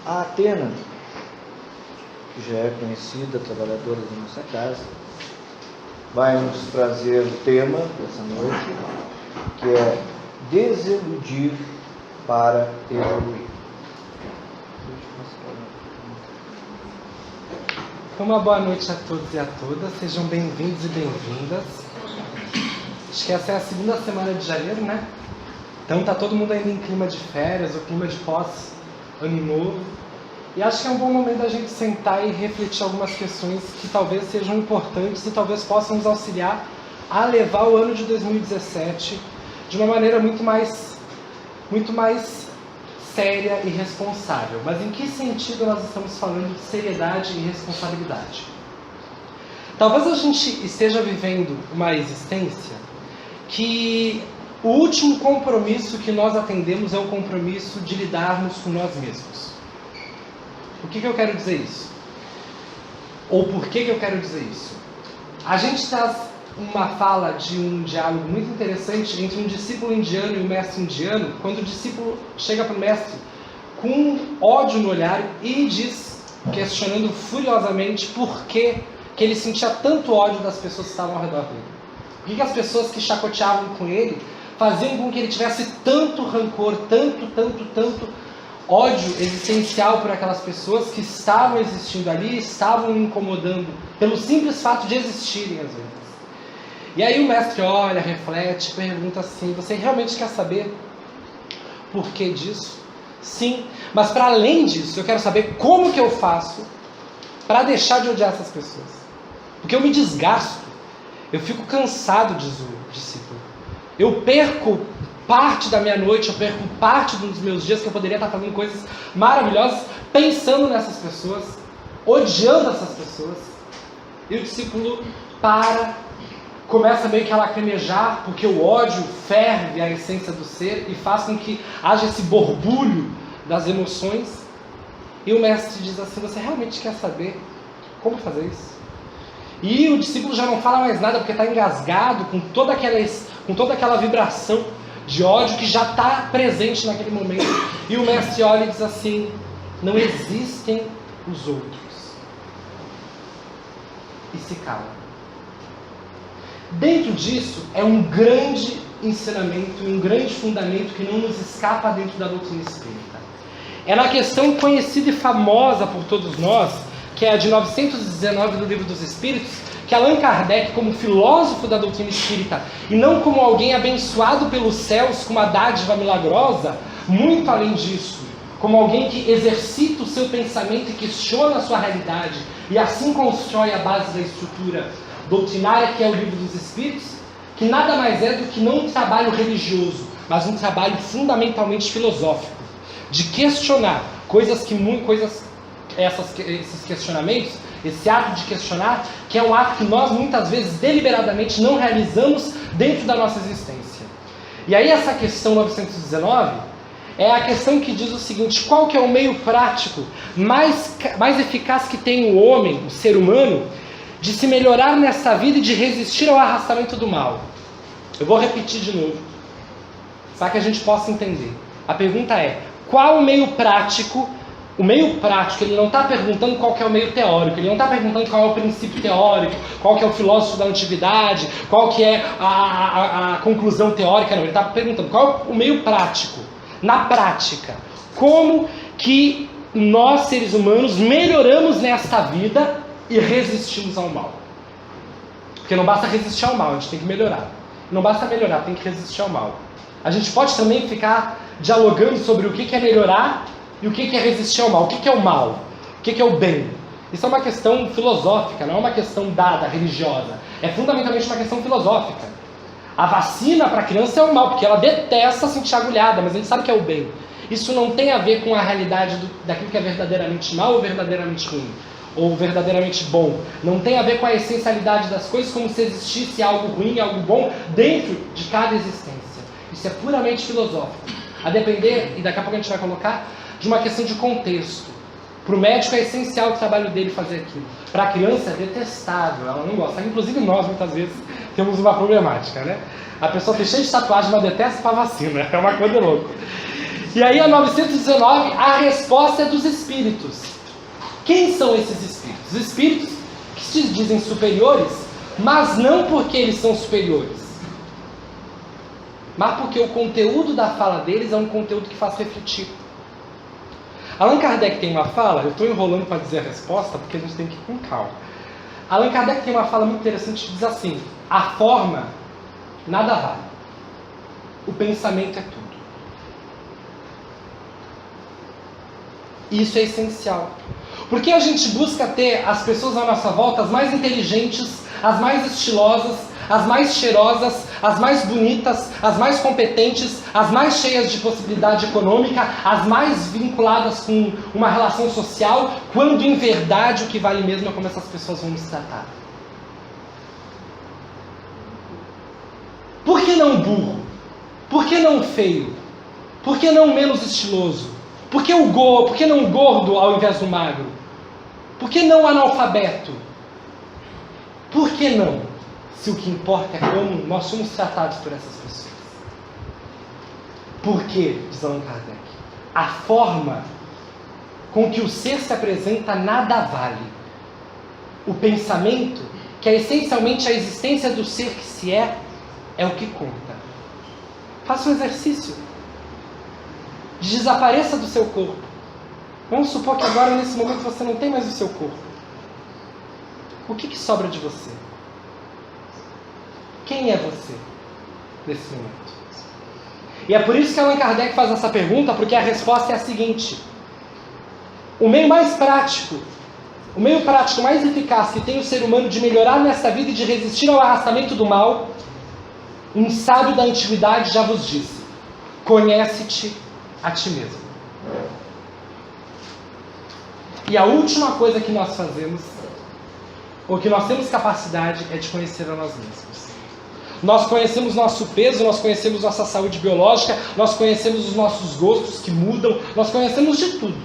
A Atena, que já é conhecida, trabalhadora da nossa casa, vai nos trazer o tema dessa noite, que é desiludir para evoluir. Então, uma boa noite a todos e a todas, sejam bem-vindos e bem-vindas. Acho que essa é a segunda semana de janeiro, né? Então tá todo mundo ainda em clima de férias, ou clima de pós-ano novo. E acho que é um bom momento da gente sentar e refletir algumas questões que talvez sejam importantes e talvez possam nos auxiliar a levar o ano de 2017 de uma maneira muito mais séria e responsável. Mas em que sentido nós estamos falando de seriedade e responsabilidade? Talvez a gente esteja vivendo uma existência que o último compromisso que nós atendemos é o compromisso de lidarmos com nós mesmos. O que eu quero dizer isso? Ou por que eu quero dizer isso? A gente traz uma fala de um diálogo muito interessante entre um discípulo indiano e um mestre indiano, quando o discípulo chega para o mestre com ódio no olhar e diz, questionando furiosamente por que ele sentia tanto ódio das pessoas que estavam ao redor dele. Por que as pessoas que chacoteavam com ele faziam com que ele tivesse tanto rancor, tanto ódio existencial por aquelas pessoas que estavam existindo ali, estavam incomodando, pelo simples fato de existirem às vezes. E aí o mestre olha, reflete, pergunta assim, você realmente quer saber por que disso? Sim, mas para além disso, eu quero saber como que eu faço para deixar de odiar essas pessoas. Porque eu me desgasto, eu fico cansado, diz o discípulo. Eu perco parte da minha noite, eu perco parte dos meus dias que eu poderia estar fazendo coisas maravilhosas, pensando nessas pessoas, odiando essas pessoas. E o discípulo começa meio que a lacrimejar, porque o ódio ferve a essência do ser e faz com que haja esse borbulho das emoções. E o mestre diz assim, você realmente quer saber como fazer isso? E o discípulo já não fala mais nada, porque está engasgado com toda aquela vibração de ódio que já está presente naquele momento. E o mestre olha e diz assim, não existem os outros. E se cala. Dentro disso é um grande ensinamento, um grande fundamento que não nos escapa dentro da doutrina espírita. É na questão conhecida e famosa por todos nós, que é a de 919 do Livro dos Espíritos, que Allan Kardec, como filósofo da doutrina espírita, e não como alguém abençoado pelos céus com uma dádiva milagrosa, muito além disso, como alguém que exercita o seu pensamento e questiona a sua realidade, e assim constrói a base da estrutura doutrinária que é o Livro dos Espíritos, que nada mais é do que não um trabalho religioso, mas um trabalho fundamentalmente filosófico, de questionar esses questionamentos, esse ato de questionar, que é um ato que nós muitas vezes deliberadamente não realizamos dentro da nossa existência. E aí essa questão 919 é a questão que diz o seguinte, qual que é o meio prático mais eficaz que tem o homem, o ser humano, de se melhorar nessa vida e de resistir ao arrastamento do mal? Eu vou repetir de novo, para que a gente possa entender. A pergunta é, qual o meio prático? O meio prático, ele não está perguntando qual que é o meio teórico, ele não está perguntando qual é o princípio teórico, qual que é o filósofo da antiguidade, qual que é a conclusão teórica, não. Ele está perguntando qual é o meio prático. Na prática, como que nós, seres humanos, melhoramos nesta vida e resistimos ao mal? Porque não basta resistir ao mal, a gente tem que melhorar. Não basta melhorar, tem que resistir ao mal. A gente pode também ficar dialogando sobre o que é melhorar e o que é resistir ao mal. O que é o mal? O que é o bem? Isso é uma questão filosófica, não é uma questão dada, religiosa. É fundamentalmente uma questão filosófica. A vacina para a criança é o mal, porque ela detesta sentir agulhada, mas a gente sabe que é o bem. Isso não tem a ver com a realidade daquilo que é verdadeiramente mal ou verdadeiramente ruim, ou verdadeiramente bom. Não tem a ver com a essencialidade das coisas, como se existisse algo ruim, algo bom dentro de cada existência. Isso é puramente filosófico. A depender, e daqui a pouco a gente vai colocar, de uma questão de contexto. Para o médico é essencial o trabalho dele fazer aquilo. Para a criança é detestável, ela não gosta. Inclusive nós, muitas vezes, temos uma problemática, né? A pessoa tem cheia de tatuagem, mas detesta para vacina. É uma coisa louca. E aí a 919, a resposta é dos espíritos. Quem são esses espíritos? Os espíritos que se dizem superiores, mas não porque eles são superiores, mas porque o conteúdo da fala deles é um conteúdo que faz refletir. Allan Kardec tem uma fala, eu estou enrolando para dizer a resposta, porque a gente tem que ir com calma. Allan Kardec tem uma fala muito interessante que diz assim: a forma nada vale, o pensamento é tudo. Isso é essencial. Porque a gente busca ter as pessoas à nossa volta as mais inteligentes, as mais estilosas, as mais cheirosas, as mais bonitas, as mais competentes, as mais cheias de possibilidade econômica, as mais vinculadas com uma relação social, quando em verdade o que vale mesmo é como essas pessoas vão nos tratar. Por que não burro? Por que não feio? Por que não menos estiloso? Por que não gordo ao invés do magro? Por que não analfabeto? Por que não? Se o que importa é como nós somos tratados por essas pessoas. Por quê? Diz Allan Kardec. A forma com que o ser se apresenta nada vale. O pensamento, que é essencialmente a existência do ser que se é o que conta. Faça um exercício. Desapareça do seu corpo. Vamos supor que agora, nesse momento, você não tem mais o seu corpo. O que sobra de você? Quem é você nesse momento? E é por isso que Allan Kardec faz essa pergunta, porque a resposta é a seguinte: o meio mais prático, o meio prático mais eficaz que tem o ser humano de melhorar nesta vida e de resistir ao arrastamento do mal, um sábio da antiguidade já vos disse: conhece-te a ti mesmo. E a última coisa que nós fazemos, ou que nós temos capacidade, é de conhecer a nós mesmos. Nós conhecemos nosso peso, nós conhecemos nossa saúde biológica, nós conhecemos os nossos gostos que mudam, nós conhecemos de tudo,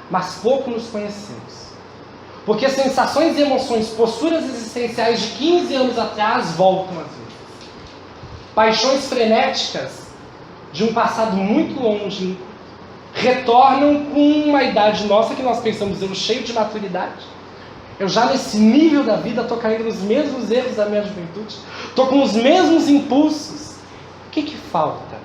mas pouco nos conhecemos. Porque sensações e emoções, posturas existenciais de 15 anos atrás voltam às vezes. Paixões frenéticas de um passado muito longe retornam com uma idade nossa que nós pensamos, eu cheio de maturidade. Eu já nesse nível da vida estou caindo nos mesmos erros da minha juventude. Estou com os mesmos impulsos. O que falta?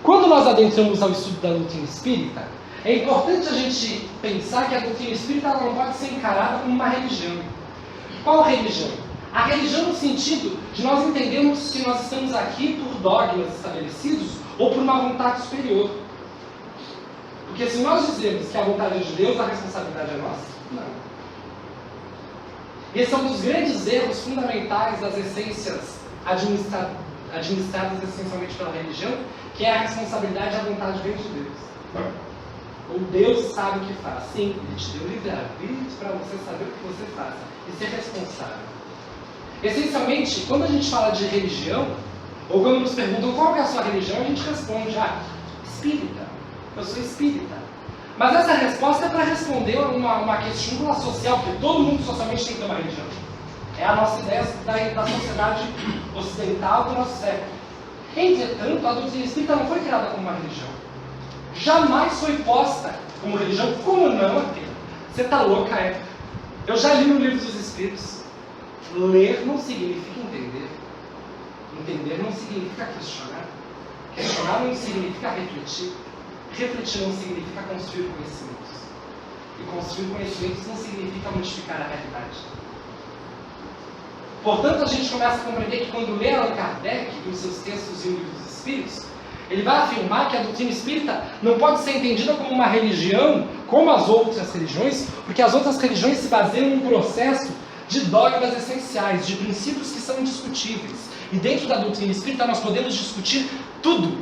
Quando nós adentramos ao estudo da doutrina espírita, é importante a gente pensar que a doutrina espírita não pode ser encarada como uma religião. Qual religião? A religião no sentido de nós entendermos se nós estamos aqui por dogmas estabelecidos ou por uma vontade superior. Porque se nós dizemos que a vontade é de Deus, a responsabilidade é nossa. Não. Esse é um dos grandes erros fundamentais das essências administradas essencialmente pela religião, que é a responsabilidade e a vontade vem de Deus. O Deus sabe o que faz. Sim, Ele te deu livre-arbítrio para você saber o que você faz e ser responsável. Essencialmente, quando a gente fala de religião, ou quando nos perguntam qual é a sua religião, a gente responde: espírita. Eu sou espírita. Mas essa resposta é para responder uma questão social, porque todo mundo socialmente tem que ter uma religião. É a nossa ideia da sociedade ocidental do nosso século. Entretanto, a doutrina espírita não foi criada como uma religião. Jamais foi posta como religião. Como não, filho? Você está louca, é? Eu já li no Livro dos Espíritos. Ler não significa entender. Entender não significa questionar. Questionar não significa refletir. Refletir não significa construir conhecimentos. E construir conhecimentos não significa modificar a realidade. Portanto, a gente começa a compreender que quando lê Allan Kardec, em seus textos e o Livro dos Espíritos, ele vai afirmar que a doutrina espírita não pode ser entendida como uma religião, como as outras religiões, porque as outras religiões se baseiam em um processo de dogmas essenciais, de princípios que são indiscutíveis. E dentro da doutrina espírita nós podemos discutir tudo.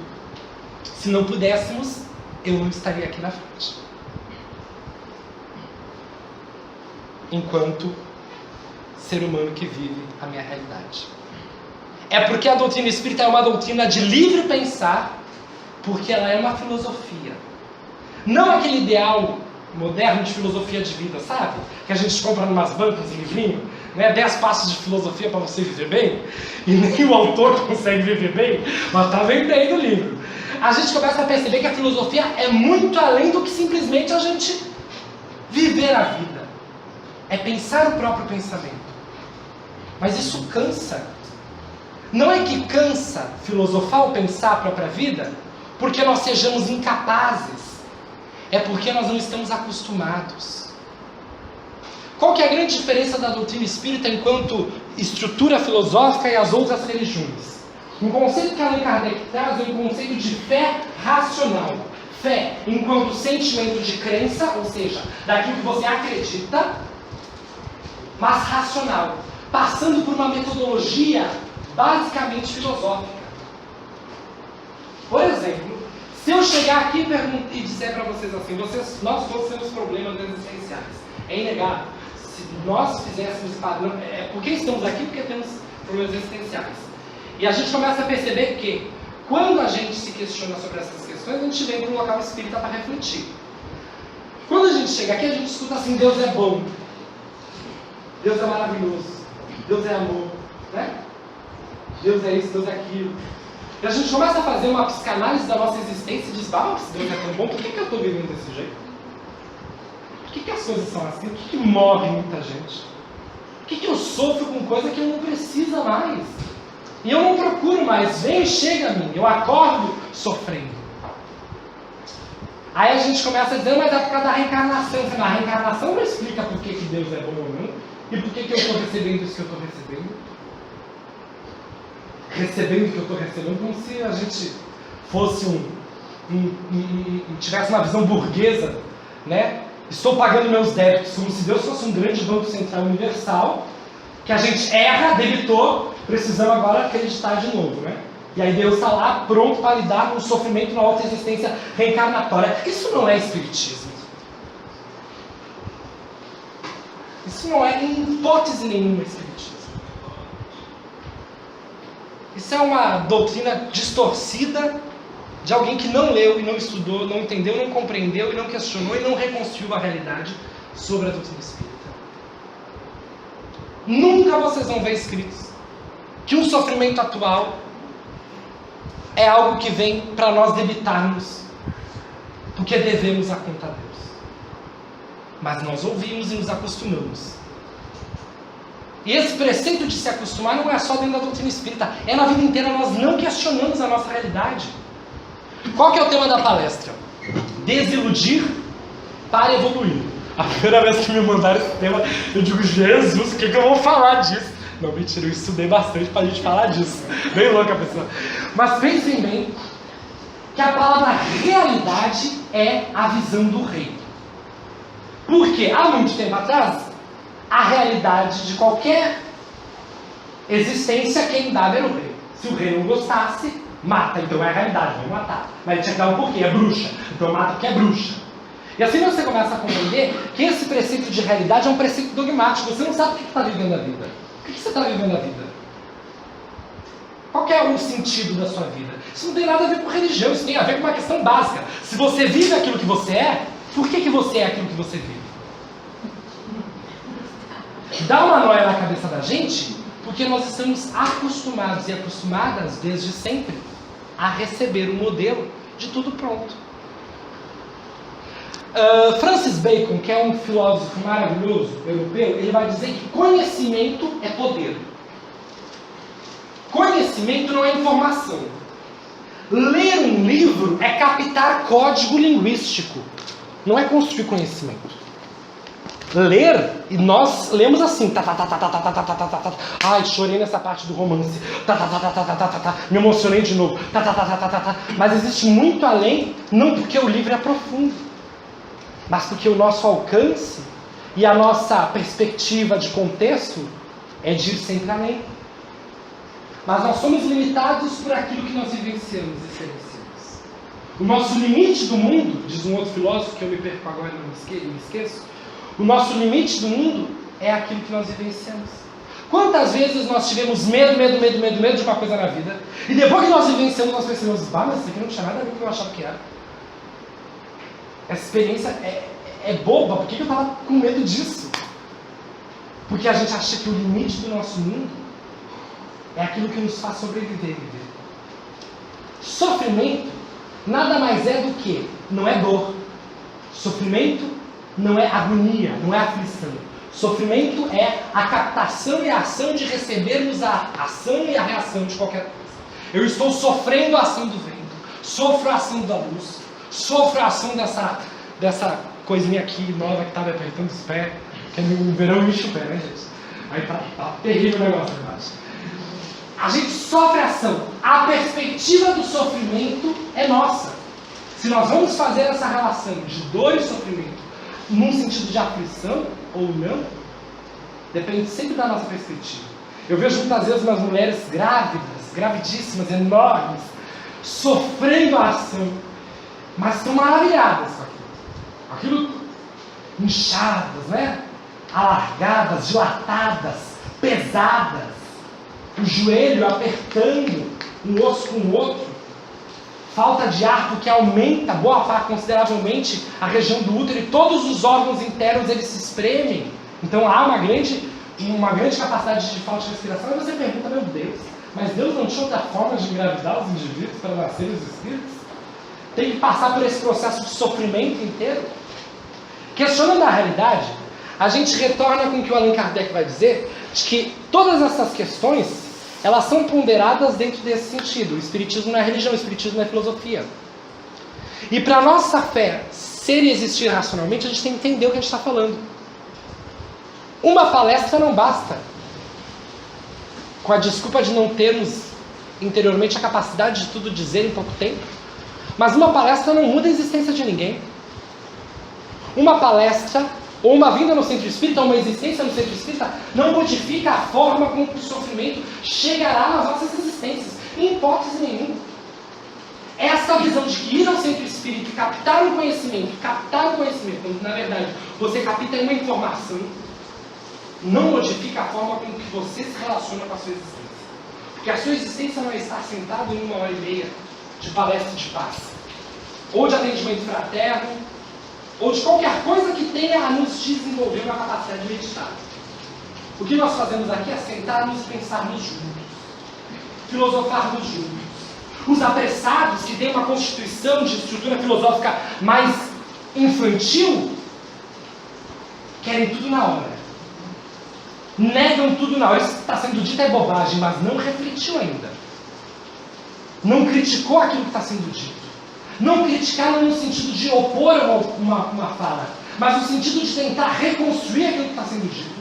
Se não pudéssemos, eu não estaria aqui na frente. Enquanto ser humano que vive a minha realidade. É porque a doutrina espírita é uma doutrina de livre pensar, porque ela é uma filosofia. Não aquele ideal moderno de filosofia de vida, sabe? Que a gente compra em umas bancas, em livrinho, né? 10 passos de filosofia para você viver bem, e nem o autor consegue viver bem, mas está vendendo o livro. a gente começa a perceber que a filosofia é muito além do que simplesmente a gente viver a vida. É pensar o próprio pensamento. Mas isso cansa. Não é que cansa filosofar ou pensar a própria vida porque nós sejamos incapazes. É porque nós não estamos acostumados. Qual que é a grande diferença da doutrina espírita enquanto estrutura filosófica e as outras religiões? Um conceito que Allan Kardec traz é um conceito de fé racional. Fé enquanto sentimento de crença, ou seja, daquilo que você acredita, mas racional, passando por uma metodologia basicamente filosófica. Por exemplo, se eu chegar aqui e disser para vocês assim, nós todos temos problemas existenciais, é inegável. Se nós fizéssemos padrão, por que estamos aqui? Porque temos problemas existenciais. E a gente começa a perceber que, quando a gente se questiona sobre essas questões, a gente vem para um local espírita para refletir. Quando a gente chega aqui, a gente escuta assim, Deus é bom, Deus é maravilhoso, Deus é amor, né? Deus é isso, Deus é aquilo. E a gente começa a fazer uma psicanálise da nossa existência e diz, se Deus é tão bom, por que eu estou vivendo desse jeito? Por que as coisas são assim? Por que morre muita gente? Por que eu sofro com coisa que eu não preciso mais? E eu não procuro mais, vem e chega a mim, eu acordo sofrendo. Aí a gente começa a dizer, mas é por causa da reencarnação. A reencarnação não explica por que Deus é bom ou não, e por que eu estou recebendo isso que eu estou recebendo. Recebendo o que eu estou recebendo, como se a gente fosse tivesse uma visão burguesa, né? Estou pagando meus débitos, como se Deus fosse um grande banco central universal, que a gente erra, debitou, precisamos agora acreditar de novo, né? E aí Deus está lá pronto para lidar com o sofrimento na outra existência reencarnatória. Isso não é espiritismo. Isso não é, em hipótese nenhuma, espiritismo. Isso é uma doutrina distorcida de alguém que não leu e não estudou, não entendeu, não compreendeu e não questionou e não reconstruiu a realidade sobre a doutrina espírita. Nunca vocês vão ver escritos que o sofrimento atual é algo que vem para nós debitarmos, porque devemos a conta a Deus. Mas nós ouvimos e nos acostumamos. E esse preceito de se acostumar não é só dentro da doutrina espírita, é na vida inteira. Nós não questionamos a nossa realidade. Qual que é o tema da palestra? Desiludir para evoluir. A primeira vez que me mandaram esse tema, eu digo, Jesus, o que eu vou falar disso? Não, mentira, eu estudei bastante para a gente falar disso. Bem louca a pessoa. Mas pensem bem que a palavra realidade é a visão do rei. Porque há muito tempo atrás, a realidade de qualquer existência, quem dava era o rei. Se o rei não gostasse, mata, então é a realidade, vamos matar. Mas ele tinha que dar um porquê, é bruxa, então mata porque é bruxa. E assim você começa a compreender que esse preceito de realidade é um preceito dogmático. Você não sabe o que está vivendo a vida. Por que você está vivendo a vida? Qual é o sentido da sua vida? Isso não tem nada a ver com religião, isso tem a ver com uma questão básica. Se você vive aquilo que você é, por que você é aquilo que você vive? Dá uma noia na cabeça da gente, porque nós estamos acostumados e acostumadas desde sempre a receber o modelo de tudo pronto. Francis Bacon, que é um filósofo maravilhoso, europeu, ele vai dizer que conhecimento é poder. Conhecimento não é informação. Ler um livro é captar código linguístico, não é construir conhecimento. Ler, e nós lemos assim, ai, chorei nessa parte do romance, me emocionei de novo, mas existe muito além, não porque o livro é profundo, mas porque o nosso alcance e a nossa perspectiva de contexto é de ir sempre além. Mas nós somos limitados por aquilo que nós vivenciamos e experienciamos. O nosso limite do mundo, diz um outro filósofo que eu me perco agora e me esqueço, o nosso limite do mundo é aquilo que nós vivenciamos. Quantas vezes nós tivemos medo de uma coisa na vida, e depois que nós vivenciamos, nós pensamos, mas isso aqui não tinha nada a ver com o que eu achava que era. Essa experiência é boba, por que eu estava com medo disso? Porque a gente acha que o limite do nosso mundo é aquilo que nos faz sobreviver e viver. Sofrimento nada mais é do que, não é dor. Sofrimento não é agonia, não é aflição. Sofrimento é a captação e a ação de recebermos a ação e a reação de qualquer coisa. Eu estou sofrendo a ação do vento, sofro a ação da luz, sofro a ação dessa coisinha aqui nova que está me apertando os pés, que no verão enche o pé, né, gente? Aí tá terrível o negócio, eu acho. A gente sofre a ação. A perspectiva do sofrimento é nossa. Se nós vamos fazer essa relação de dor e sofrimento num sentido de aflição ou não, depende sempre da nossa perspectiva. Eu vejo muitas vezes umas mulheres grávidas, gravidíssimas, enormes, sofrendo a ação, mas estão maravilhadas com aquilo. Aquilo inchadas, né? Alargadas, dilatadas, pesadas, o joelho apertando um osso com o outro, falta de ar porque aumenta boa parte, consideravelmente, a região do útero e todos os órgãos internos eles se espremem. Então há uma grande capacidade de falta de respiração. E você pergunta, meu Deus, mas Deus não tinha outra forma de engravidar os indivíduos para nascerem os espíritos? Tem que passar por esse processo de sofrimento inteiro? Questionando a realidade, a gente retorna com o que o Allan Kardec vai dizer, de que todas essas questões, elas são ponderadas dentro desse sentido. O Espiritismo não é religião, o Espiritismo é filosofia. E para a nossa fé ser e existir racionalmente, a gente tem que entender o que a gente está falando. Uma palestra não basta. Com a desculpa de não termos interiormente a capacidade de tudo dizer em pouco tempo. Mas uma palestra não muda a existência de ninguém. Uma palestra, ou uma vinda no centro espírita, ou uma existência no centro espírita, não modifica a forma como o sofrimento chegará nas nossas existências, em hipótese nenhuma. Essa visão de que ir ao centro espírita e captar um conhecimento, quando na verdade você capta uma informação, não modifica a forma como que você se relaciona com a sua existência. Porque a sua existência não é estar sentado em 1h30 de palestra de paz, ou de atendimento fraterno, ou de qualquer coisa que tenha a nos desenvolver uma capacidade de meditar. O que nós fazemos aqui é sentarmos e pensarmos juntos, filosofarmos juntos. Os apressados, que têm uma constituição de estrutura filosófica mais infantil, querem tudo na hora. Negam tudo na hora. Isso que está sendo dito é bobagem, mas não refletiu ainda. Não criticou aquilo que está sendo dito. Não criticar no sentido de opor uma fala, mas no sentido de tentar reconstruir aquilo que está sendo dito.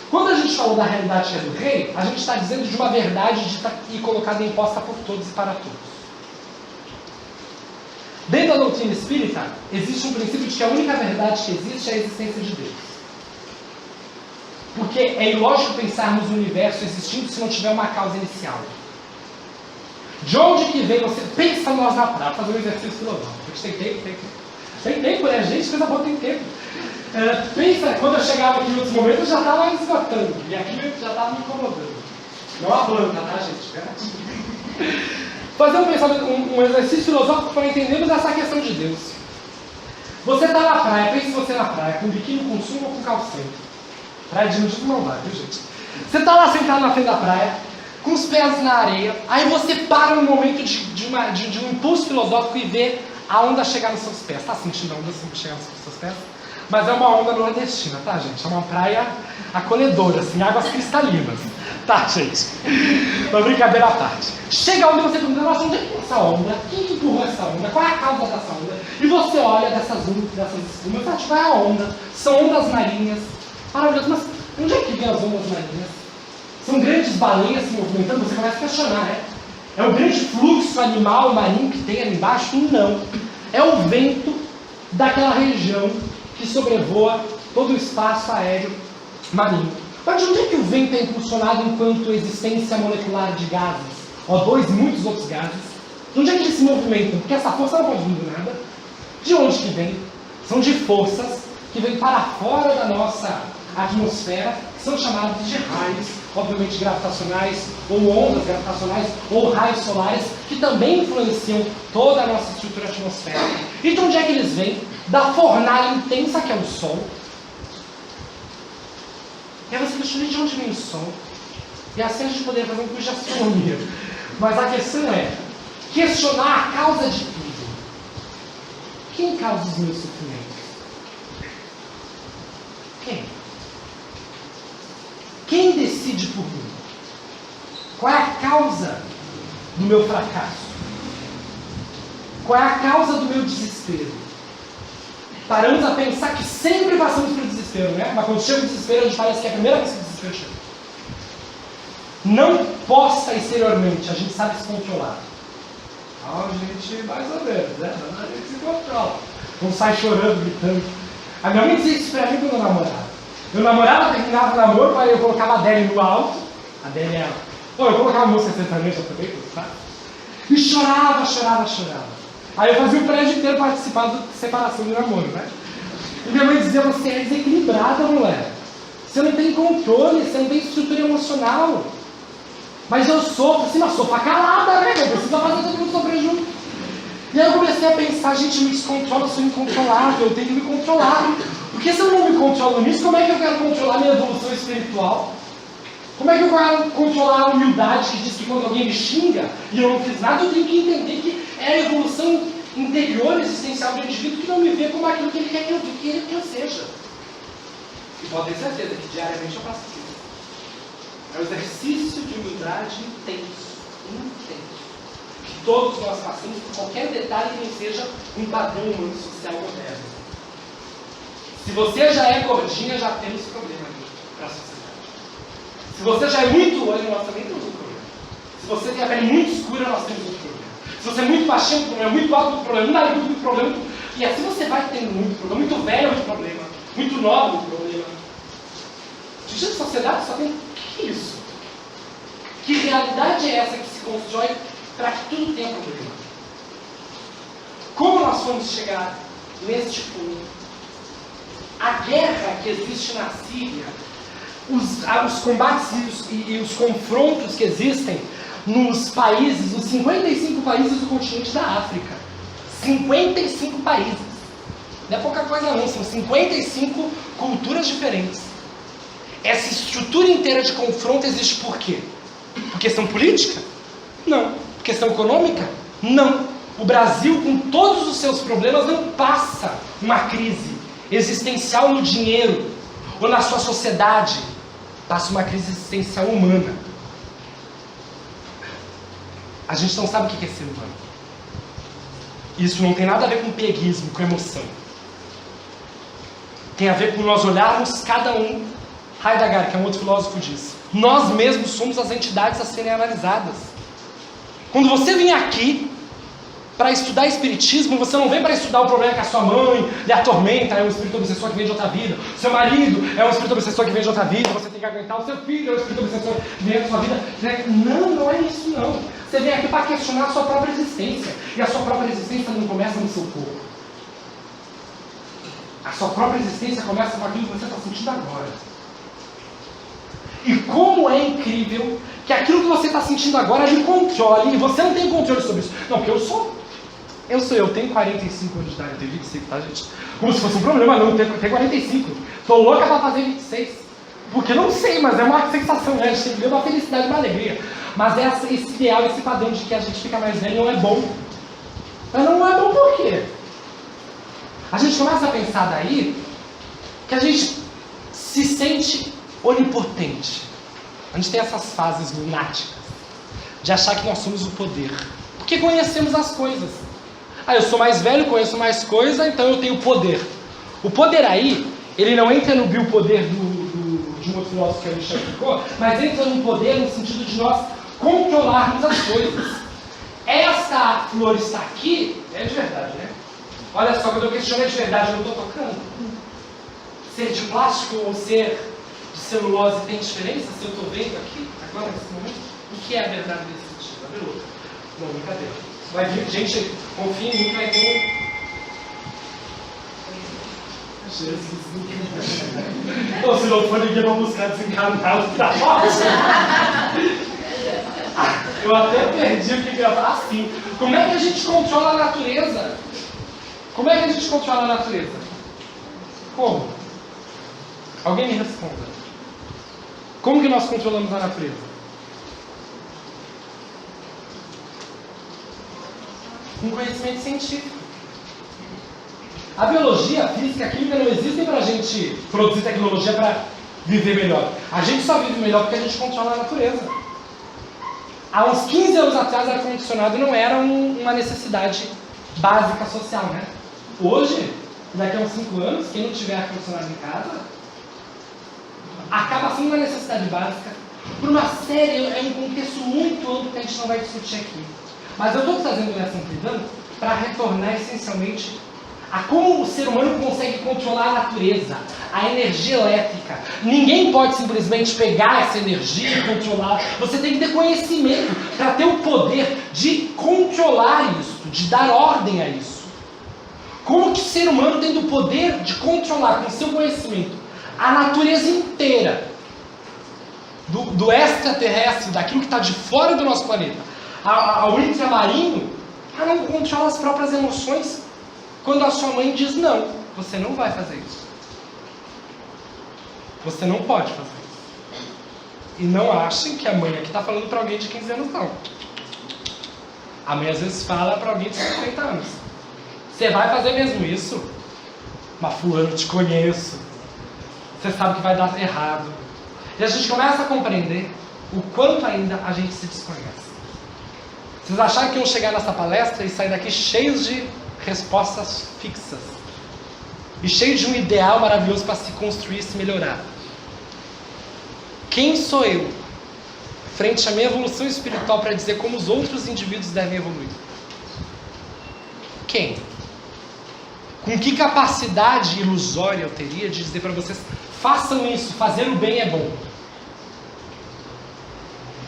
Quando a gente falou da realidade que é do rei, a gente está dizendo de uma verdade dita e colocada e imposta por todos e para todos. Dentro da doutrina espírita, existe um princípio de que a única verdade que existe é a existência de Deus. Porque é ilógico pensarmos no universo existindo se não tiver uma causa inicial. De onde que vem você? Pensa nós na praia, fazer um exercício filosófico. A gente tem tempo. Tem tempo, né? Gente, coisa boa, tem tempo. Pensa, quando eu chegava aqui em outros momentos, eu já estava esgotando. E aqui eu já estava me incomodando. Não a planta, tá, gente? Fazer um pensamento, um exercício filosófico para entendermos essa questão de Deus. Você está na praia, pense você na praia, com biquíni com sunga ou com calcinha. Praia de nudismo não vai, viu, gente? Você está lá sentado na frente da praia, com os pés na areia, aí você para no momento de um impulso filosófico e vê a onda chegar nos seus pés. Está sentindo a onda chegar nos seus pés? Mas é uma onda nordestina, tá, gente? É uma praia acolhedora, assim, águas cristalinas. Tá, gente? Uma brincadeira à parte. Chega a onda e você pergunta, nossa, onde é que tem essa onda? Quem empurrou essa onda? Qual é a causa dessa onda? E você olha dessas espumas, tipo, é a onda. São ondas marinhas. Maravilhoso, mas onde é que vem as ondas marinhas? São grandes baleias se movimentando? Você começa a questionar, né? É o grande fluxo animal marinho que tem ali embaixo? Não. É o vento daquela região que sobrevoa todo o espaço aéreo marinho. Mas de onde é que o vento é impulsionado enquanto existência molecular de gases? O2 e muitos outros gases. De onde é que eles se movimentam? Porque essa força não pode vir do nada. De onde que vem? São de forças que vêm para fora da nossa atmosfera, que são chamadas de raios, obviamente gravitacionais, ou ondas gravitacionais, ou raios solares, que também influenciam toda a nossa estrutura atmosférica. E de onde é que eles vêm? Da fornalha intensa que é o Sol. E aí você questiona de onde vem o Sol. E assim a gente poderia fazer um curso de astronomia. Mas a questão é questionar a causa de tudo. Quem causa os meus sofrimentos? Quem decide por mim? Qual é a causa do meu fracasso? Qual é a causa do meu desespero? Paramos a pensar que sempre passamos pelo desespero, né? Mas quando chega o desespero, a gente parece que é a primeira vez que o desespero chega. Não possa exteriormente, a gente sabe se controlar. A gente, mais ou menos, né? A gente se controla. Não sai chorando, gritando. A minha mãe dizia isso pra mim quando eu namorava. Eu namorava, terminava o namoro, aí eu colocava a Adele no alto. A Adele é ela. Eu colocava a música sertaneja também, sabe? E chorava. Aí eu fazia o prédio inteiro participar da separação do namoro, né? E minha mãe dizia, você é desequilibrada, mulher. Você não tem controle, você não tem estrutura emocional. Mas eu sofro, assim, mas sofro calada, né? Eu preciso fazer todo mundo sofrer junto. E aí eu comecei a pensar, gente, me descontrola, eu sou incontrolável, eu tenho que me controlar. Porque se eu não me controlo nisso, como é que eu quero controlar minha evolução espiritual? Como é que eu quero controlar a humildade que diz que quando alguém me xinga e eu não fiz nada, eu tenho que entender que é a evolução interior, existencial do indivíduo que não me vê como aquilo que ele quer que eu seja. E pode ter certeza que diariamente eu faço isso. É um exercício de humildade intenso. Que todos nós passamos por qualquer detalhe que não seja um padrão humano social moderno. Se você já é gordinha, já temos problema para a sociedade. Se você já é muito olho, nós também temos um problema. Se você tem a pele muito escura, nós temos um problema. Se você é muito baixinho, um problema, muito alto, um problema, muito narigudo, um problema. E assim você vai tendo muito problema, muito velho, muito problema, muito novo, muito problema. Gente, a sociedade só tem que isso. Que realidade é essa que se constrói para que tudo tenha problema? Como nós vamos chegar neste ponto? A guerra que existe na Síria, os combates e os confrontos que existem nos países, os 55 países do continente da África. 55 países. Não é pouca coisa não, são 55 culturas diferentes. Essa estrutura inteira de confronto existe por quê? Por questão política? Não. Por questão econômica? Não. O Brasil, com todos os seus problemas, não passa uma crise existencial no dinheiro ou na sua sociedade. Passa uma crise existencial humana. A gente não sabe o que é ser humano. Isso não tem nada a ver com pieguismo, com emoção. Tem a ver com nós olharmos cada um. Heidegger, que é um outro filósofo, diz: nós mesmos somos as entidades a serem analisadas. Quando você vem aqui para estudar espiritismo, você não vem para estudar o problema que a sua mãe lhe atormenta, é um espírito obsessor que vem de outra vida, seu marido é um espírito obsessor que vem de outra vida, você tem que aguentar, o seu filho é um espírito obsessor que vem da sua vida. Não é isso não. Você vem aqui para questionar a sua própria existência, e a sua própria existência não começa no seu corpo. A sua própria existência começa com aquilo que você está sentindo agora. E como é incrível que aquilo que você está sentindo agora lhe controle, e você não tem controle sobre isso. Não, porque eu tenho 45 anos de idade, eu tenho 25, tá, gente? Como se fosse um problema, não, eu tenho 45. Estou louca para fazer 26. Porque não sei, mas é uma sensação, né? A gente tem uma felicidade, uma alegria. Mas esse ideal, esse padrão de que a gente fica mais velho não é bom. Mas não é bom por quê? A gente começa a pensar daí que a gente se sente onipotente. A gente tem essas fases lunáticas de achar que nós somos o poder. Porque conhecemos as coisas. Eu sou mais velho, conheço mais coisa, então eu tenho poder. O poder aí, ele não entra no biopoder de um outro filósofo que a gente já explicou, mas entra no poder no sentido de nós controlarmos as coisas. Esta flor está aqui, é de verdade, né? Olha só, quando eu questiono é de verdade, eu não estou tocando. Ser de plástico ou ser de celulose tem diferença? Se eu estou vendo aqui, agora, nesse momento, o que é a verdade nesse sentido? A beleza. Não, brincadeira. Vai vir, gente, confia em mim que vai ter Jesus. Ou se não for, ninguém vai buscar desencarnado pra nós. Eu até perdi o que gravar assim. Como é que a gente controla a natureza? Como é que a gente controla a natureza? Como? Alguém me responda. Como que nós controlamos a natureza? com conhecimento científico. A biologia, a física, a química não existem para a gente produzir tecnologia para viver melhor. A gente só vive melhor porque a gente controla a natureza. Há uns 15 anos atrás, ar-condicionado não era uma necessidade básica social, né? Hoje, daqui a uns 5 anos, quem não tiver ar-condicionado em casa, acaba sendo uma necessidade básica por uma série, é um contexto muito amplo que a gente não vai discutir aqui. Mas eu estou trazendo essa amplidão para retornar essencialmente a como o ser humano consegue controlar a natureza, a energia elétrica. Ninguém pode simplesmente pegar essa energia e controlar. Você tem que ter conhecimento para ter o poder de controlar isso, de dar ordem a isso. Como que o ser humano tem o poder de controlar com seu conhecimento a natureza inteira, do extraterrestre, daquilo que está de fora do nosso planeta, ao intramarinho, não controla as próprias emoções quando a sua mãe diz não, você não vai fazer isso. Você não pode fazer isso. E não achem que a mãe aqui está falando para alguém de 15 anos, não. A mãe às vezes fala para alguém de 50 anos. Você vai fazer mesmo isso? Mas fulano, eu te conheço. Você sabe que vai dar errado. E a gente começa a compreender o quanto ainda a gente se desconhece. Vocês acharam que iam chegar nessa palestra e sair daqui cheios de respostas fixas e cheio de um ideal maravilhoso para se construir e se melhorar? Quem sou eu frente à minha evolução espiritual para dizer como os outros indivíduos devem evoluir? Quem? Com que capacidade ilusória eu teria de dizer para vocês, façam isso, fazer o bem é bom?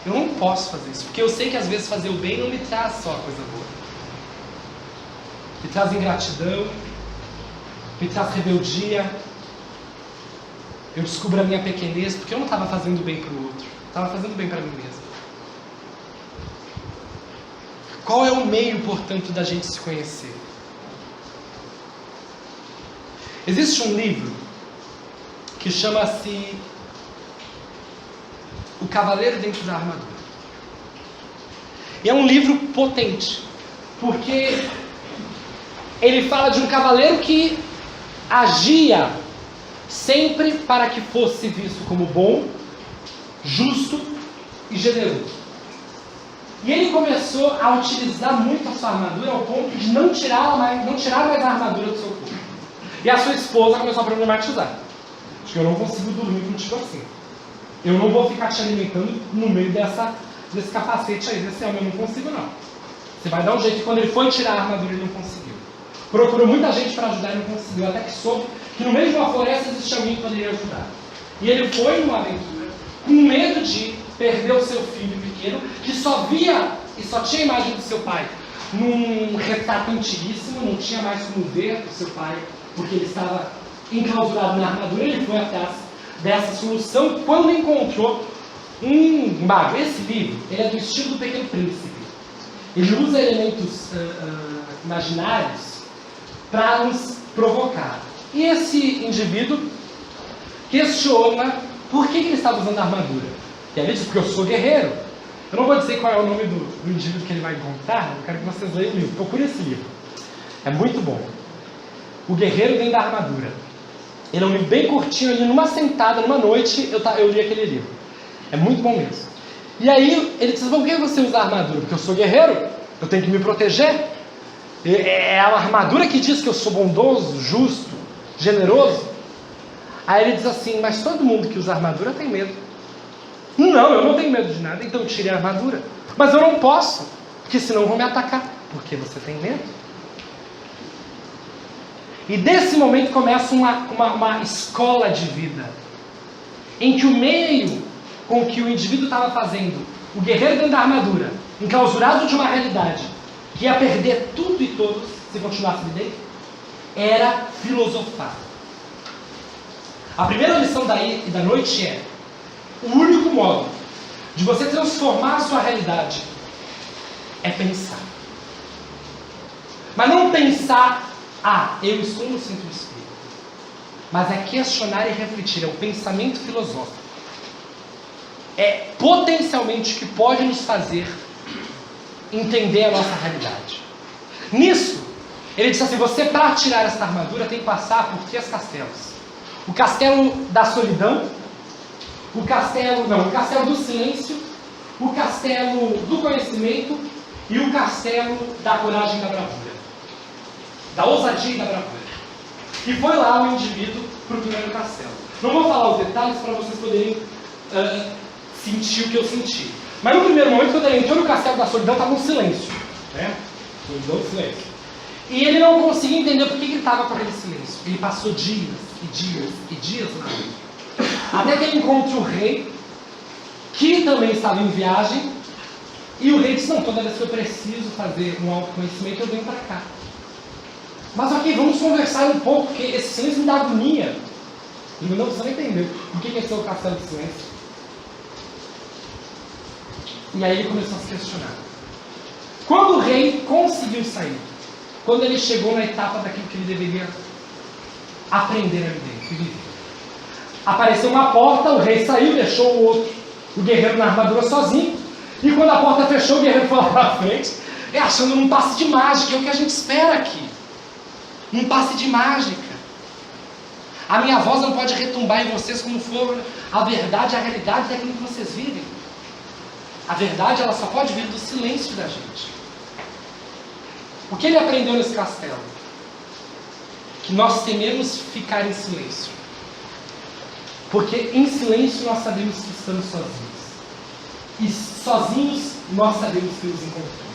Eu não posso fazer isso, porque eu sei que às vezes fazer o bem não me traz só coisa boa. Me traz ingratidão, me traz rebeldia. Eu descubro a minha pequenez, porque eu não estava fazendo bem para o outro, estava fazendo bem para mim mesmo. Qual é o meio, portanto, da gente se conhecer? Existe um livro que chama-se O Cavaleiro Dentro da Armadura. E é um livro potente, porque ele fala de um cavaleiro que agia sempre para que fosse visto como bom, justo e generoso. E ele começou a utilizar muito a sua armadura ao ponto de não tirar mais a armadura do seu corpo. E a sua esposa começou a problematizar. Acho que eu não consigo dormir contigo assim. Eu não vou ficar te alimentando no meio desse capacete aí, desse homem. Eu não consigo, não. Você vai dar um jeito. E quando ele foi tirar a armadura, ele não conseguiu. Procurou muita gente para ajudar e não conseguiu. Até que soube que no meio de uma floresta existia alguém que poderia ajudar. E ele foi numa aventura com medo de perder o seu filho pequeno, que só via e só tinha a imagem do seu pai num retrato antiquíssimo, não tinha mais como ver o seu pai, porque ele estava enclausurado na armadura. Ele foi atrás dessa solução quando encontrou um mago. Esse livro ele é do estilo do Pequeno Príncipe. Ele usa elementos imaginários para nos provocar. E esse indivíduo questiona por que ele estava usando a armadura. E ele diz, porque eu sou guerreiro. Eu não vou dizer qual é o nome do indivíduo que ele vai encontrar, eu quero que vocês leiam o livro. Procure esse livro. É muito bom. O Guerreiro Dentro da Armadura. Ele é um livro bem curtinho, ali numa sentada, numa noite, eu li aquele livro. É muito bom mesmo. E aí, ele diz, por que você usa a armadura? Porque eu sou guerreiro, eu tenho que me proteger. É a armadura que diz que eu sou bondoso, justo, generoso. Aí ele diz assim, mas todo mundo que usa armadura tem medo. Não, eu não tenho medo de nada, então eu tirei a armadura. Mas eu não posso, porque senão vão me atacar. Porque você tem medo. E desse momento começa uma escola de vida, em que o meio com que o indivíduo estava fazendo, o guerreiro dentro da armadura, enclausurado de uma realidade, que ia perder tudo e todos, se continuasse ali dentro, era filosofar. A primeira lição daí e da noite é, o único modo de você transformar a sua realidade é pensar. Mas não pensar, eu estou no centro espírita. Mas é questionar e refletir, é o pensamento filosófico. É potencialmente o que pode nos fazer entender a nossa realidade. Nisso, ele disse assim, você para tirar essa armadura tem que passar por 3 castelos. O castelo da solidão, o castelo do silêncio, o castelo do conhecimento e o castelo da coragem e da bravura. Da ousadia e da bravura. E foi lá o indivíduo para o primeiro castelo. Não vou falar os detalhes para vocês poderem sentir o que eu senti. Mas no primeiro momento, quando ele entrou no castelo da solidão, estava um silêncio. Né? Um silêncio. E ele não conseguia entender por que ele estava com aquele silêncio. Ele passou dias e dias e dias lá. Até que ele encontra o rei, que também estava em viagem, e o rei disse, não, toda vez que eu preciso fazer um autoconhecimento, eu venho para cá. Mas ok, vamos conversar um pouco, porque esse silêncio me dá agonia. Ele não precisa entender o que é esse castelo de silêncio. E aí ele começou a se questionar. Quando o rei conseguiu sair, quando ele chegou na etapa daquilo que ele deveria aprender a viver, apareceu uma porta, o rei saiu, deixou o guerreiro na armadura sozinho, e quando a porta fechou, o guerreiro foi lá para frente, achando um passe de mágica, é o que a gente espera aqui. Um passe de mágica. A minha voz não pode retumbar em vocês como for a verdade, a realidade daquilo que vocês vivem. A verdade, ela só pode vir do silêncio da gente. O que ele aprendeu nesse castelo? Que nós tememos ficar em silêncio. Porque em silêncio nós sabemos que estamos sozinhos. E sozinhos nós sabemos que nos encontramos.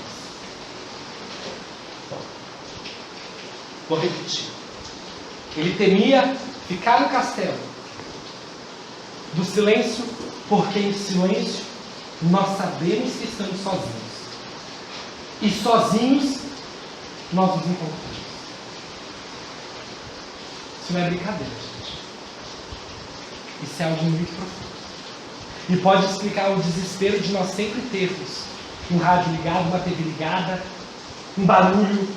Vou repetir. Ele temia ficar no castelo do silêncio, porque em silêncio nós sabemos que estamos sozinhos. E sozinhos nós nos encontramos. Isso não é brincadeira, gente. Isso é algo muito profundo. E pode explicar o desespero de nós sempre termos um rádio ligado, uma TV ligada, um barulho,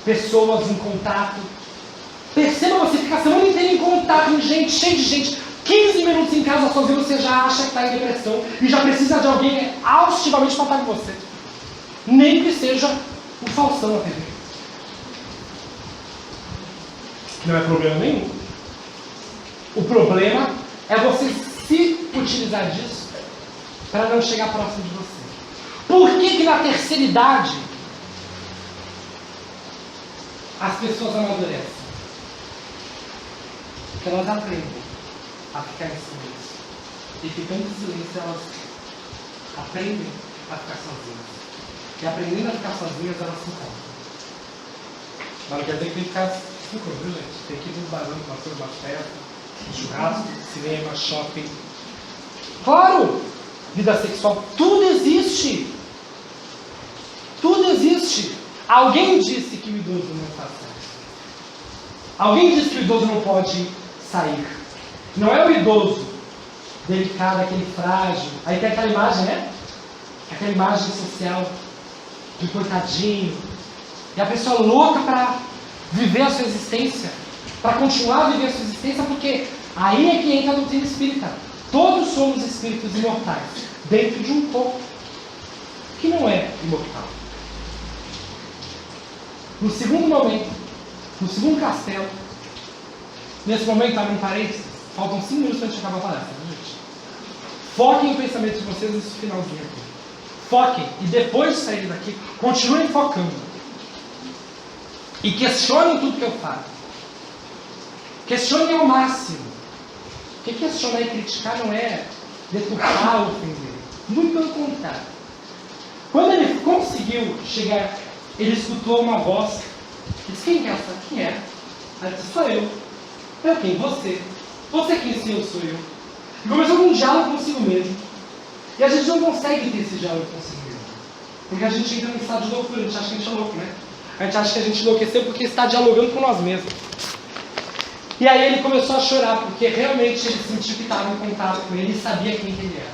pessoas em contato. Perceba, você fica a semana inteira em contato com gente, cheio de gente. 15 minutos em casa sozinho, você já acha que está em depressão e já precisa de alguém austivamente para estar com você. Nem que seja o Faustão na TV. Não é problema nenhum. O problema é você se utilizar disso para não chegar próximo de você. Por que na terceira idade as pessoas amadurecem? Porque elas aprendem a ficar em silêncio. E ficando em silêncio, elas aprendem a ficar sozinhas. E aprendendo a ficar sozinhas, elas se encontram. Mas não quer dizer que tem que ficar se encontrando, viu, gente? Tem que ir nos barulhos, pastor, umas festas, churrasco, cinema, shopping. Claro! Vida sexual, tudo existe. Tudo existe. Alguém disse que o idoso não faz sexo. Alguém disse que o idoso não pode sair. Não é o idoso delicado, aquele frágil. Aí tem aquela imagem, né? Aquela imagem social de coitadinho. E a pessoa louca para viver a sua existência, para continuar a viver a sua existência, porque aí é que entra a doutrina espírita. Todos somos espíritos imortais, dentro de um corpo que não é imortal. No segundo momento, no segundo castelo, nesse momento, abre um parênteses, faltam 5 minutos para a gente acabar a palestra, gente? Foquem o pensamento de vocês nesse finalzinho aqui. Foquem, e depois de sair daqui, continuem focando. E questionem tudo que eu falo. Questionem ao máximo. Porque questionar e criticar não é deturpar ou ofender. Muito pelo contrário. Quando ele conseguiu chegar, ele escutou uma voz. Ele disse, quem é essa? Quem é? Ela disse, sou eu. Eu quem? Você. Você quem sim, eu sou eu. E começou com um diálogo consigo mesmo. E a gente não consegue ter esse diálogo consigo mesmo. Porque a gente entra num estado de loucura, a gente acha que a gente é louco, né? A gente acha que a gente enlouqueceu porque está dialogando com nós mesmos. E aí ele começou a chorar, porque realmente ele sentiu que estava em contato com ele e sabia quem que ele era.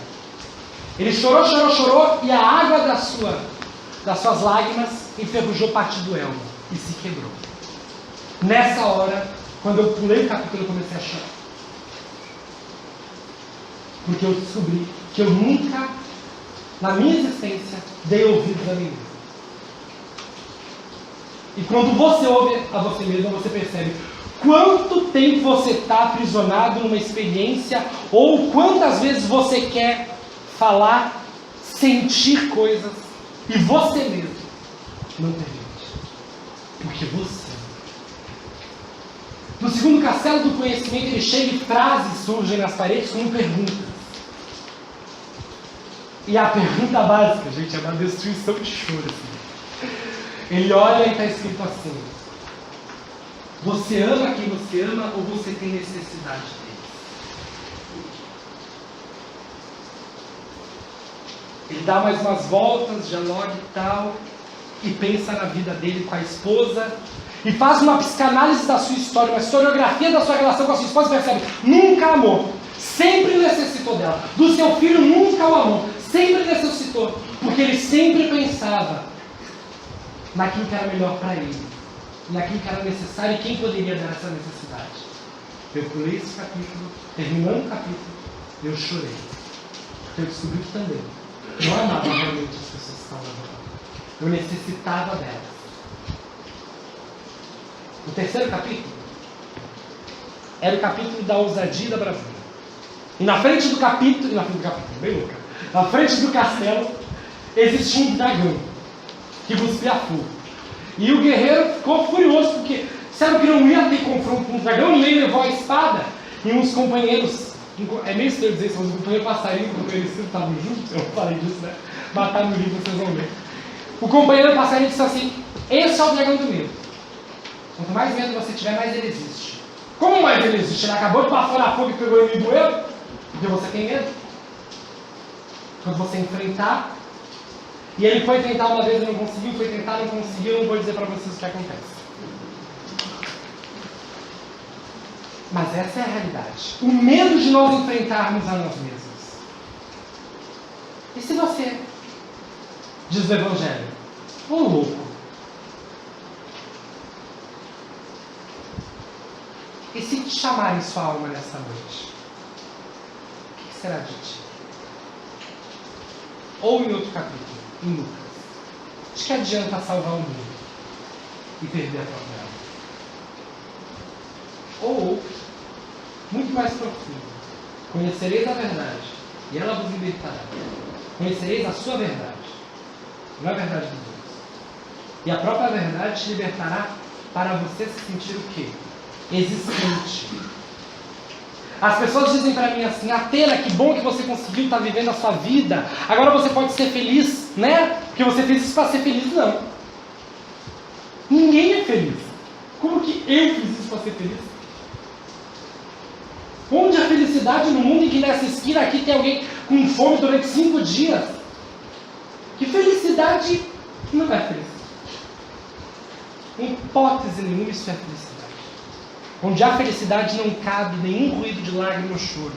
Ele chorou, chorou, chorou, e a água das suas lágrimas enferrujou parte do elmo e se quebrou. Nessa hora, quando eu pulei o capítulo, eu comecei a chorar. Porque eu descobri que eu nunca, na minha existência, dei ouvidos a mim mesmo. E quando você ouve a você mesmo, você percebe quanto tempo você está aprisionado numa experiência, ou quantas vezes você quer falar, sentir coisas, e você mesmo não permite. Porque você. No segundo castelo do conhecimento, ele chega e frases surgem nas paredes como perguntas. E a pergunta básica, gente, é uma destruição de choro. Assim. Ele olha e está escrito assim: você ama quem você ama ou você tem necessidade dele? Ele dá mais umas voltas, dialoga e tal, e pensa na vida dele com a esposa, e faz uma psicanálise da sua história, uma historiografia da sua relação com a sua esposa, e percebe: nunca amou, sempre necessitou dela. Do seu filho nunca o amou, sempre necessitou, porque ele sempre pensava naquilo que era melhor para ele, naquilo que era necessário e quem poderia dar essa necessidade. Eu pulei esse capítulo, terminando o capítulo, eu chorei. Porque eu descobri que também não amava realmente as pessoas que estavam lá. Eu necessitava delas. O terceiro capítulo era o capítulo da ousadia e da bravura. E na frente do capítulo, bem louca, na frente do castelo, existia um dragão que cuspia fogo. E o guerreiro ficou furioso, porque sabe que não ia ter confronto com o dragão, ninguém levou a espada. E uns companheiros, é meio estranho dizer isso, mas o companheiro passarinho e o companheiro Ciro estavam juntos, eu falei disso, né? Matar no livro, vocês vão ver. O companheiro passarinho disse assim: esse é o dragão do medo. Quanto mais medo você tiver, mais ele existe. Como mais ele existe? Ele acabou de baforar fogo e pegou ele e doeu? Porque você tem medo. Quando você enfrentar, e ele foi tentar uma vez e não conseguiu, foi tentar, não conseguiu, eu não vou dizer para vocês o que acontece. Mas essa é a realidade. O medo de nós enfrentarmos a nós mesmos. E se você diz o Evangelho: ô louco, e se te chamarem sua alma nessa noite, o que será de ti? Ou em outro capítulo, em Lucas: de que adianta salvar o mundo e perder a própria alma? Ou, muito mais profundo: conhecereis a verdade e ela vos libertará. Conhecereis a sua verdade, não a verdade dos outros. E a própria verdade te libertará para você se sentir o quê? Existente. As pessoas dizem para mim assim: Atena, que bom que você conseguiu estar vivendo a sua vida, agora você pode ser feliz, né? Porque você fez isso para ser feliz. Não. Ninguém é feliz. Como que eu fiz isso para ser feliz? Onde a felicidade no mundo em que nessa esquina aqui tem alguém com fome durante 5 dias? Que felicidade não é felicidade. Em hipótese nenhuma isso é felicidade. Onde há felicidade não cabe nenhum ruído de lágrima ou choro.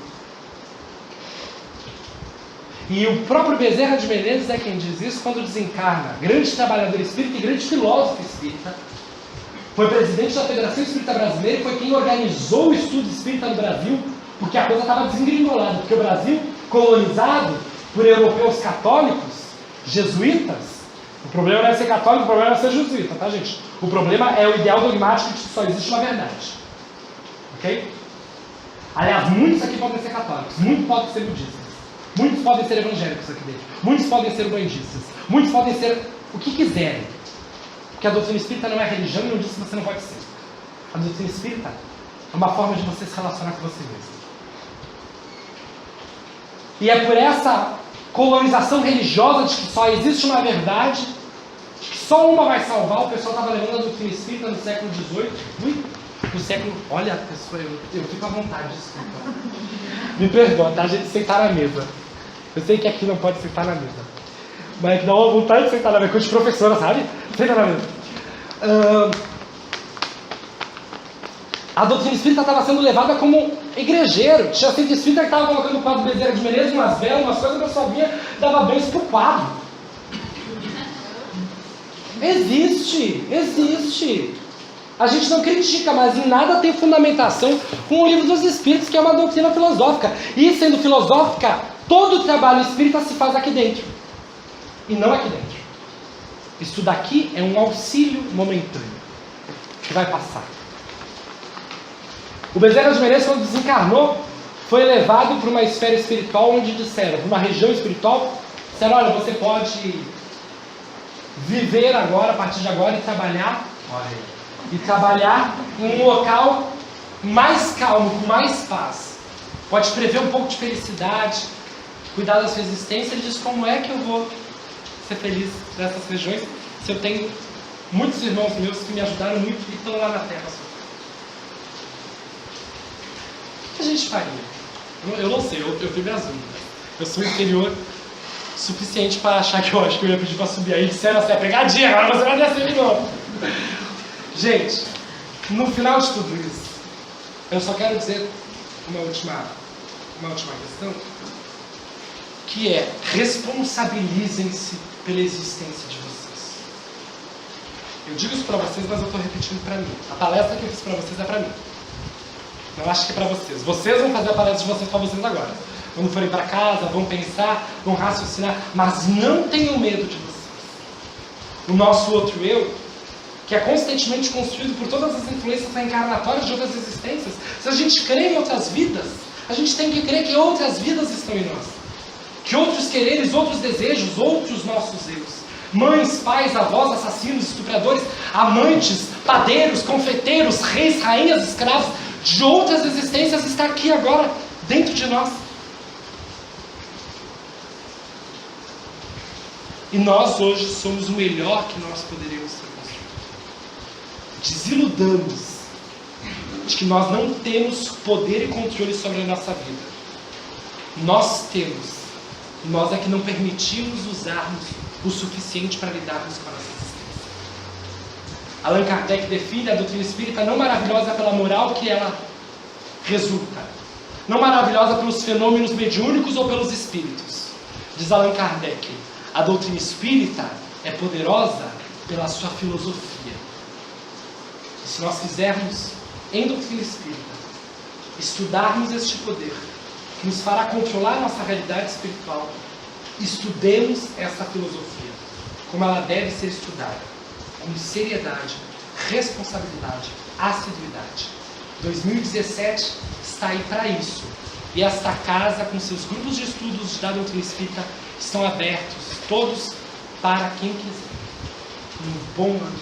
E o próprio Bezerra de Menezes é quem diz isso quando desencarna. Grande trabalhador espírita e grande filósofo espírita. Foi presidente da Federação Espírita Brasileira e foi quem organizou o estudo espírita no Brasil, porque a coisa estava desengringolada. Porque o Brasil, colonizado por europeus católicos, jesuítas, o problema não é ser católico, o problema é ser jesuíta, tá, gente? O problema é o ideal dogmático de que só existe uma verdade. Ok? Aliás, muitos aqui podem ser católicos, muitos podem ser budistas, muitos podem ser evangélicos aqui dentro, muitos podem ser bandistas, muitos podem ser o que quiserem. Porque a doutrina espírita não é religião e não diz que você não pode ser. A doutrina espírita é uma forma de você se relacionar com você mesmo. E é por essa colonização religiosa de que só existe uma verdade, que só uma vai salvar, o pessoal estava levando a doutrina espírita no século XVIII, no século... Olha, pessoa, eu fico à vontade, desculpa. Me perdoa, tá? A gente sentar na mesa. Eu sei que aqui não pode sentar na mesa. Mas é que dá uma vontade de sentar na mesa, coisa de professora, sabe? Senta na mesa. A doutrina espírita estava sendo levada como igrejeiro. Tinha centro espírita que estava colocando o quadro do Bezerra de Menezes, umas velas, umas coisas que eu só via, dava bens para o quadro. Existe. A gente não critica, mas em nada tem fundamentação com o Livro dos Espíritos, que é uma doutrina filosófica. E sendo filosófica, todo o trabalho espírita se faz aqui dentro. E não aqui dentro. Isso daqui é um auxílio momentâneo, que vai passar. O Bezerra de Menezes, quando desencarnou, foi levado para uma esfera espiritual onde disseram, para uma região espiritual, disseram, olha, você pode viver agora, a partir de agora, e trabalhar em um local mais calmo, com mais paz. Pode prever um pouco de felicidade, cuidar da sua existência. Ele diz, como é que eu vou ser feliz nessas regiões se eu tenho muitos irmãos meus que me ajudaram muito e estão lá na Terra? O que a gente faria? Eu não sei, eu tenho minhas dúvidas. Eu sou inferior suficiente para achar que eu acho que eu ia pedir para subir aí. Disseram assim, é pegadinha, agora você vai descer de novo. Gente, no final de tudo isso, eu só quero dizer uma última questão, que é, responsabilizem-se pela existência de vocês. Eu digo isso para vocês, mas eu estou repetindo para mim. A palestra que eu fiz para vocês é para mim. Não acho que é para vocês. Vocês vão fazer a palestra de vocês para vocês agora. Quando forem para casa, vão pensar, vão raciocinar, mas não tenham medo de vocês. O nosso outro eu, que é constantemente construído por todas as influências reencarnatórias de outras existências, se a gente crê em outras vidas, a gente tem que crer que outras vidas estão em nós. Que outros quereres, outros desejos, outros nossos eus. Mães, pais, avós, assassinos, estupradores, amantes, padeiros, confeiteiros, reis, rainhas, escravos, de outras existências está aqui agora, dentro de nós. E nós hoje somos o melhor que nós poderíamos ser construídos. Desiludamos de que nós não temos poder e controle sobre a nossa vida. Nós temos. Nós é que não permitimos usarmos o suficiente para lidarmos com a nossa existência. Allan Kardec define a doutrina espírita não maravilhosa pela moral que ela resulta, não maravilhosa pelos fenômenos mediúnicos ou pelos espíritos. Diz Allan Kardec, a doutrina espírita é poderosa pela sua filosofia. E se nós quisermos, em doutrina espírita, estudarmos este poder, que nos fará controlar a nossa realidade espiritual, estudemos essa filosofia, como ela deve ser estudada, com seriedade, responsabilidade, assiduidade. 2017 está aí para isso. E esta casa, com seus grupos de estudos da doutrina espírita, estão abertos, todos, para quem quiser. Um bom ano.